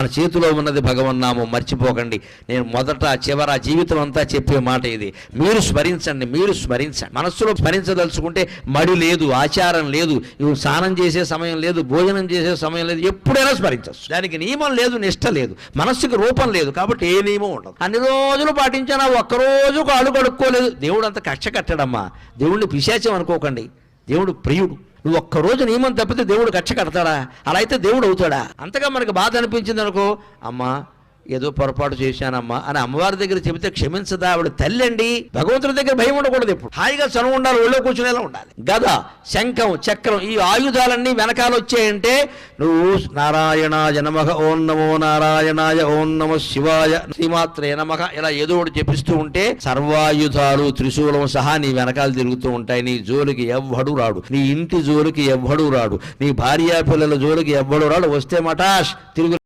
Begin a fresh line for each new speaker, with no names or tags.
మన చేతిలో ఉన్నది భగవన్నామం, మర్చిపోకండి. నేను మొదట చివర జీవితం అంతా చెప్పే మాట ఇది. మీరు స్మరించండి. మనస్సులో స్మరించదలుచుకుంటే మడి లేదు, ఆచారం లేదు, స్నానం చేసే సమయం లేదు, భోజనం చేసే సమయం లేదు, ఎప్పుడైనా స్మరించవచ్చు. దానికి నియమం లేదు, నిష్ట లేదు, మనస్సుకి రూపం లేదు, కాబట్టి ఏ నియమం ఉండదు. అన్ని రోజులు పాటించినా ఒక్కరోజు కాళ్ళు కడుక్కోలేదు, దేవుడు అంత కక్ష కట్టడమ్మా. దేవుడిని పిశాచం అనుకోకండి, దేవుడు ప్రియుడు. నువ్వు ఒక్కరోజు నియమం తప్పితే దేవుడు కక్ష కడతాడా? అలా అయితే దేవుడు అవుతాడా? అంతగా మనకు బాధ అనిపించింది అనుకో, అమ్మా ఏదో పొరపాటు చేశానమ్మా అని అమ్మవారి దగ్గర చెబితే క్షమించదా? ఆవిడ తల్లి అండి. భగవంతుడి దగ్గర భయం ఉండకూడదు, ఎప్పుడు హాయిగా చనువు ఉండాలి, ఒళ్ళో కూర్చునేలా ఉండాలి. గద, శంఖం, చక్రం, ఈ ఆయుధాలన్నీ వెనకాల వచ్చాయంటే నువ్వు నారాయణాయ నమః, ఓం నమో నారాయణాయ, ఓం నమః శివాయ, శ్రీమాత్రే నమః ఇలా ఏదో ఒకటి చెప్పిస్తూ ఉంటే సర్వాయుధాలు త్రిశూలం సహా నీ వెనకాల తిరుగుతూ ఉంటాయి. నీ జోలికి ఎవ్వడు రాడు, నీ ఇంటి జోలికి ఎవ్వడు రాడు, నీ భార్యా పిల్లల జోలికి ఎవ్వడు రాడు. వస్తే మటాష్ తిరుగు